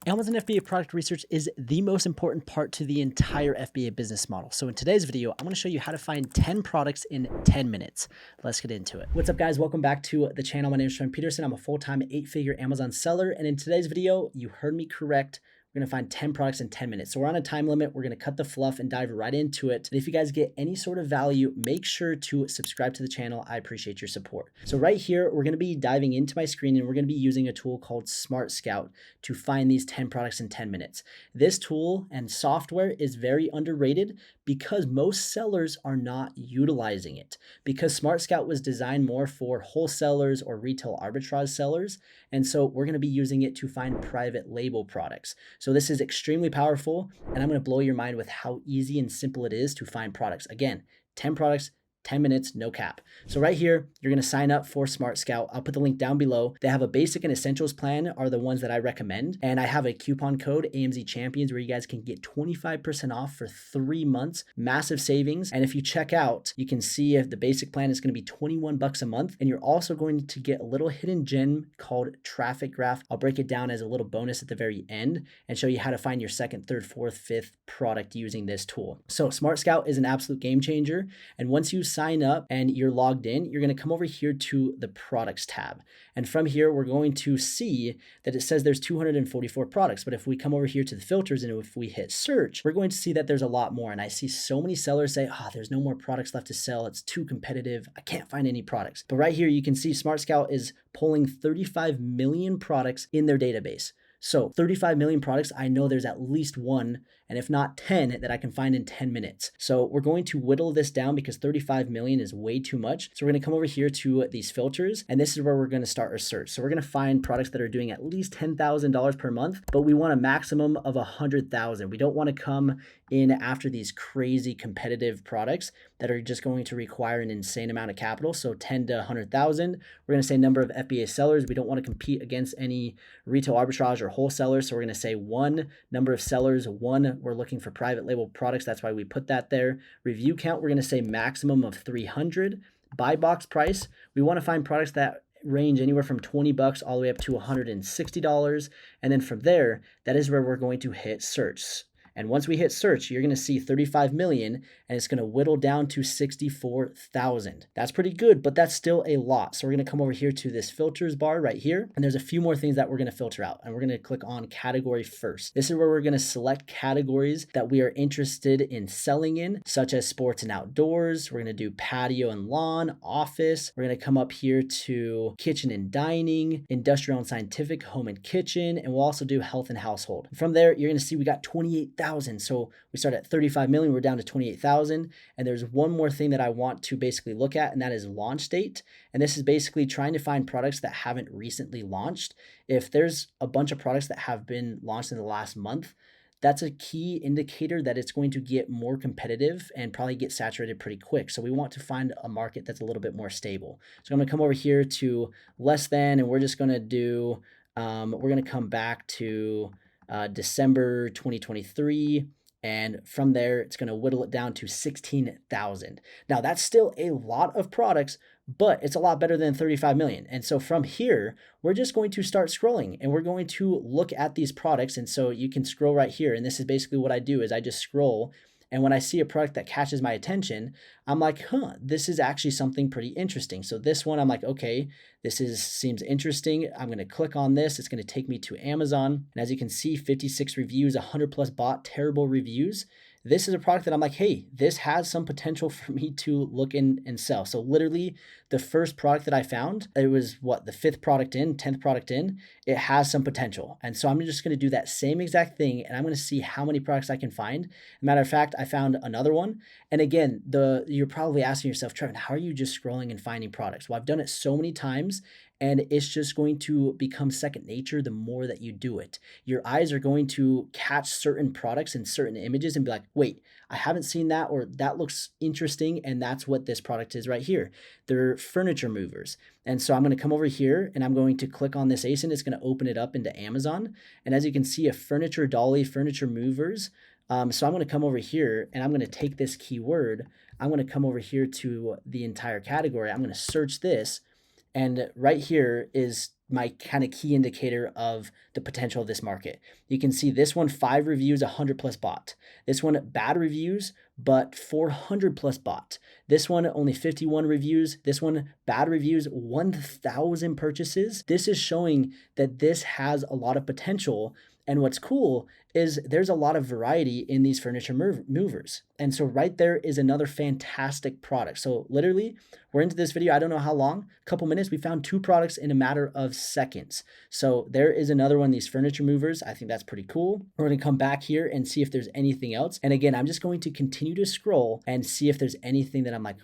Amazon FBA product research is the most important part to the entire FBA business model. So in today's video, I'm going to show you how to find 10 products in 10 minutes. Let's get into it. What's up, guys? Welcome back to the channel. My name is Sean Peterson. I'm a full-time 8-figure Amazon seller. And in today's video, you heard me correct. We're going to find 10 products in 10 minutes. So we're on a time limit. We're going to cut the fluff and dive right into it. And if you guys get any sort of value, make sure to subscribe to the channel. I appreciate your support. So right here, we're going to be diving into my screen and we're going to be using a tool called Smart Scout to find these 10 products in 10 minutes. This tool and software is very underrated because most sellers are not utilizing it, because Smart Scout was designed more for wholesalers or retail arbitrage sellers. And so we're going to be using it to find private label products. So this is extremely powerful, and I'm going to blow your mind with how easy and simple it is to find products. Again, 10 products, 10 minutes, no cap. So right here, you're going to sign up for Smart Scout. I'll put the link down below. They have a basic and essentials plan are the ones that I recommend. And I have a coupon code AMZ Champions where you guys can get 25% off for 3 months, massive savings. And if you check out, you can see if the basic plan is going to be 21 bucks a month. And you're also going to get a little hidden gem called Traffic Graph. I'll break it down as a little bonus at the very end and show you how to find your second, third, fourth, fifth product using this tool. So Smart Scout is an absolute game changer. And once you sign up and you're logged in, you're going to come over here to the products tab. And from here, we're going to see that it says there's 244 products. But if we come over here to the filters and if we hit search, we're going to see that there's a lot more. And I see so many sellers say, there's no more products left to sell. It's too competitive. I can't find any products. But right here, you can see Smart Scout is pulling 35 million products in their database. So 35 million products, I know there's at least one, and if not 10, that I can find in 10 minutes. So we're going to whittle this down because 35 million is way too much. So we're going to come over here to these filters, and this is where we're going to start our search. So we're going to find products that are doing at least $10,000 per month, but we want a maximum of 100,000. We don't want to come in after these crazy competitive products that are just going to require an insane amount of capital. So 10 to 100,000. We're going to say number of FBA sellers. We don't want to compete against any retail arbitrage or wholesalers. So we're going to say 1, number of sellers, 1. We're looking for private label products. That's why we put that there. Review count, we're going to say maximum of 300. Buy box price, we want to find products that range anywhere from 20 bucks all the way up to $160. And then from there, that is where we're going to hit search. And once we hit search, you're going to see 35 million and it's going to whittle down to 64,000. That's pretty good, but that's still a lot. So we're going to come over here to this filters bar right here. And there's a few more things that we're going to filter out. And we're going to click on category first. This is where we're going to select categories that we are interested in selling in, such as sports and outdoors. We're going to do patio and lawn, office. We're going to come up here to kitchen and dining, industrial and scientific, home and kitchen. And we'll also do health and household. From there, you're going to see we got 28,000. So we start at 35 million, we're down to 28,000. And there's one more thing that I want to basically look at, and that is launch date. And this is basically trying to find products that haven't recently launched. If there's a bunch of products that have been launched in the last month, that's a key indicator that it's going to get more competitive and probably get saturated pretty quick. So we want to find a market that's a little bit more stable. So I'm going to come over here to less than, and we're just going to do, we're going to come back to December 2023. And from there, it's going to whittle it down to 16,000. Now, that's still a lot of products, but it's a lot better than 35 million. And so from here, we're just going to start scrolling and we're going to look at these products. And so you can scroll right here. And this is basically what I do is I just scroll. And when I see a product that catches my attention, I'm like, this is actually something pretty interesting. So this one, I'm like, okay, seems interesting. I'm going to click on this. It's going to take me to Amazon. And as you can see, 56 reviews, 100 plus bought, terrible reviews. This is a product that I'm like, hey, this has some potential for me to look in and sell. So literally the first product that I found, it was the 5th product in, 10th product in, it has some potential. And so I'm just going to do that same exact thing. And I'm going to see how many products I can find. Matter of fact, I found another one. And again, you're probably asking yourself, Trevin, how are you just scrolling and finding products? Well, I've done it so many times. And it's just going to become second nature the more that you do it. Your eyes are going to catch certain products and certain images and be like, wait, I haven't seen that, or that looks interesting. And that's what this product is right here. They're furniture movers. And so I'm going to come over here and I'm going to click on this ASIN. It's going to open it up into Amazon. And as you can see, a furniture dolly, furniture movers. So I'm going to come over here and I'm going to take this keyword. I'm going to come over here to the entire category. I'm going to search this. And right here is my kind of key indicator of the potential of this market. You can see this one, 5 reviews, 100 plus bought. This one, bad reviews, but 400 plus bought. This one, only 51 reviews. This one, bad reviews, 1,000 purchases. This is showing that this has a lot of potential. And what's cool is there's a lot of variety in these furniture movers. And so right there is another fantastic product. So literally, we're into this video, I don't know how long, a couple minutes, we found 2 products in a matter of seconds. So there is another one, these furniture movers. I think that's pretty cool. We're gonna come back here and see if there's anything else. And again, I'm just going to continue to scroll and see if there's anything that I'm like,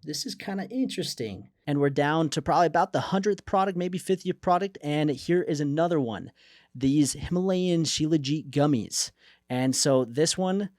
this is kind of interesting. And we're down to probably about the 100th product, maybe 50th product. And here is another one, these Himalayan Shilajit gummies. And so this one,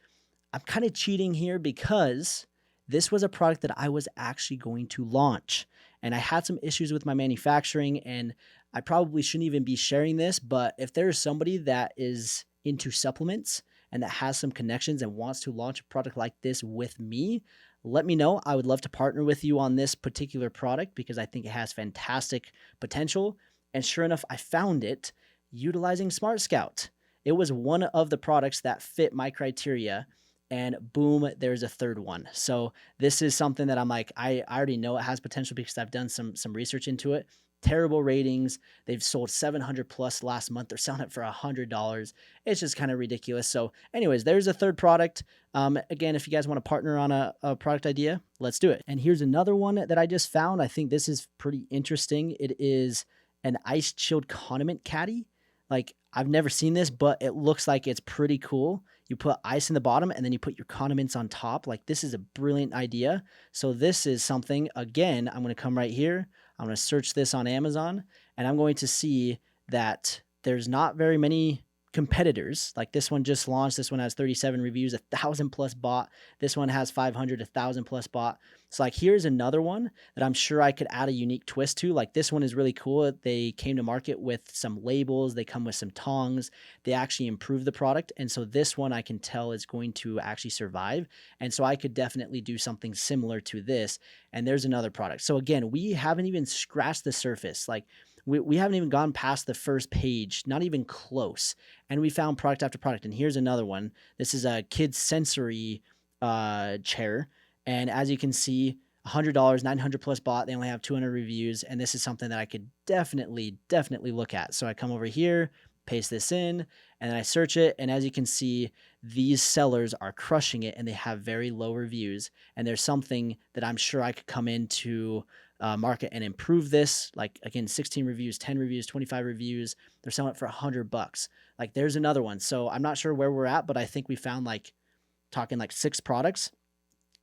I'm kind of cheating here because this was a product that I was actually going to launch. And I had some issues with my manufacturing, and I probably shouldn't even be sharing this, but if there is somebody that is into supplements and that has some connections and wants to launch a product like this with me, let me know. I would love to partner with you on this particular product because I think it has fantastic potential. And sure enough, I found it utilizing Smart Scout. It was one of the products that fit my criteria, and boom, there's a third one. So this is something that I'm like, I already know it has potential because I've done some research into it. Terrible ratings. They've sold 700 plus last month. They're selling it for $100. It's just kind of ridiculous. So anyways, there's a third product. Again, if you guys want to partner on a product idea, let's do it. And here's another one that I just found. I think this is pretty interesting. It is an ice chilled condiment caddy. Like, I've never seen this, but it looks like it's pretty cool. You put ice in the bottom and then you put your condiments on top. Like, this is a brilliant idea. So this is something, again, I'm going to come right here. I'm going to search this on Amazon, and I'm going to see that there's not very many competitors. Like, this one just launched. This one has 37 reviews, 1,000 plus bought. This one has 500, 1,000 plus bought. So like, here's another one that I'm sure I could add a unique twist to. Like, this one is really cool. They came to market with some labels. They come with some tongs. They actually improved the product. And so this one I can tell is going to actually survive. And so I could definitely do something similar to this. And there's another product. So again, we haven't even scratched the surface. Like, we haven't even gone past the first page, not even close. And we found product after product. And here's another one. This is a kid's sensory chair. And as you can see, $100, 900 plus bought. They only have 200 reviews. And this is something that I could definitely look at. So I come over here, paste this in, and then I search it. And as you can see, these sellers are crushing it and they have very low reviews. And there's something that I'm sure I could come into market and improve this. Like, again, 16 reviews, 10 reviews, 25 reviews. They're selling it for $100. Like, there's another one. So I'm not sure where we're at, but I think we found talking 6 products.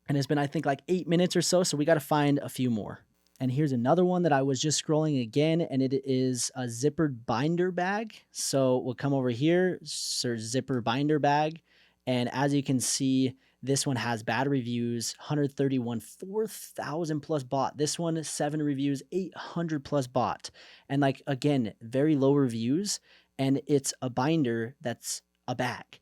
And it's been, I think, 8 minutes or so. So we got to find a few more. And here's another one that I was just scrolling again, and it is a zippered binder bag. So we'll come over here, search zipper binder bag. And as you can see, this one has bad reviews, 131, 4,000 plus bought. This one, 7 reviews, 800 plus bought. And again, very low reviews. And it's a binder that's a bag.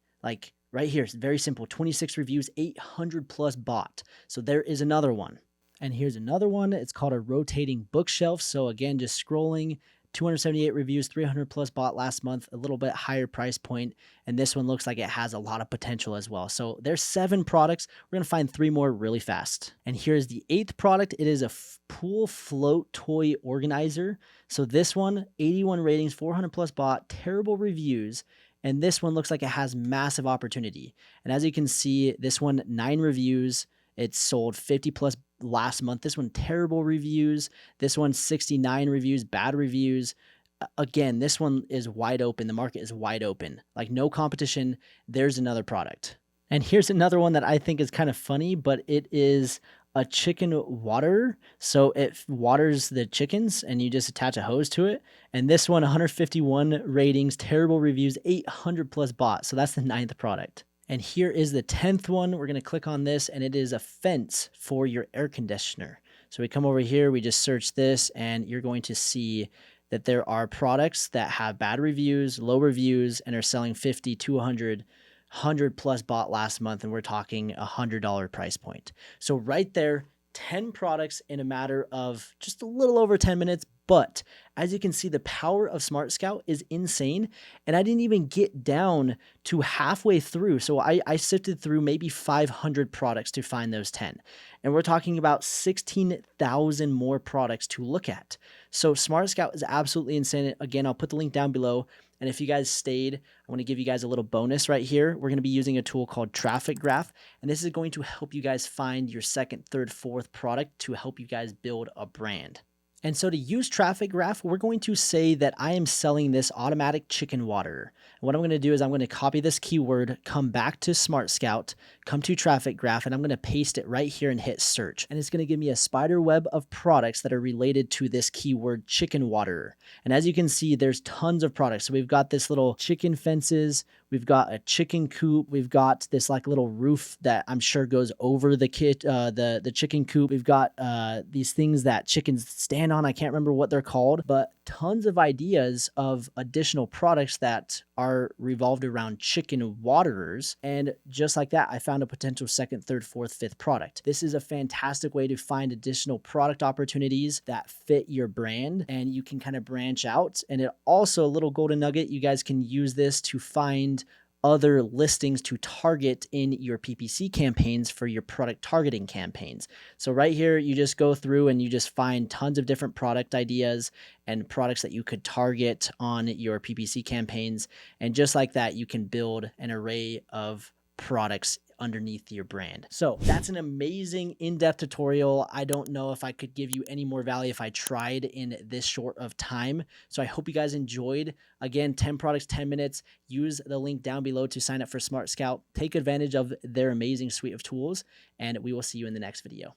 Right here, it's very simple, 26 reviews, 800 plus bought. So there is another one. And here's another one. It's called a rotating bookshelf. So again, just scrolling, 278 reviews, 300 plus bought last month, a little bit higher price point. And this one looks like it has a lot of potential as well. So there's 7 products. We're going to find 3 more really fast. And here's the 8th product. It is a pool float toy organizer. So this one, 81 ratings, 400 plus bought, terrible reviews. And this one looks like it has massive opportunity. And as you can see, this one, 9 reviews. It sold 50 plus last month. This one, terrible reviews. This one, 69 reviews, bad reviews. Again, this one is wide open. The market is wide open. No competition. There's another product. And here's another one that I think is kind of funny, but it is a chicken waterer. So it waters the chickens and you just attach a hose to it. And this one, 151 ratings, terrible reviews, 800 plus bought. So that's the 9th product. And here is the 10th one. We're going to click on this, and it is a fence for your air conditioner. So we come over here, we just search this, and you're going to see that there are products that have bad reviews, low reviews, and are selling 50, 200, 100 plus bought last month, and we're talking $100 price point. So right there, 10 products in a matter of just a little over 10 minutes. But as you can see, the power of Smart Scout is insane. And I didn't even get down to halfway through. So I sifted through maybe 500 products to find those 10. And we're talking about 16,000 more products to look at. So Smart Scout is absolutely insane. Again, I'll put the link down below. And if you guys stayed, I want to give you guys a little bonus right here. We're going to be using a tool called Traffic Graph. And this is going to help you guys find your second, third, fourth product to help you guys build a brand. And so to use Traffic Graph, we're going to say that I am selling this automatic chicken water. And what I'm going to do is I'm going to copy this keyword, come back to Smart Scout, come to Traffic Graph, and I'm going to paste it right here and hit search. And it's going to give me a spider web of products that are related to this keyword chicken water. And as you can see, there's tons of products. So we've got this little chicken fences, we've got a chicken coop, we've got this like little roof that I'm sure goes over the chicken coop. We've got these things that chickens stand on. I can't remember what they're called, but tons of ideas of additional products that are revolved around chicken waterers. And just like that, I found a potential second, third, fourth, fifth product. This is a fantastic way to find additional product opportunities that fit your brand, and you can kind of branch out. And it also, a little golden nugget, you guys can use this to find other listings to target in your PPC campaigns for your product targeting campaigns. So right here, you just go through and you just find tons of different product ideas and products that you could target on your PPC campaigns. And just like that, you can build an array of products underneath your brand. So that's an amazing in-depth tutorial. I don't know if I could give you any more value if I tried in this short of time. So I hope you guys enjoyed. Again, 10 products, 10 minutes. Use the link down below to sign up for Smart Scout. Take advantage of their amazing suite of tools, and we will see you in the next video.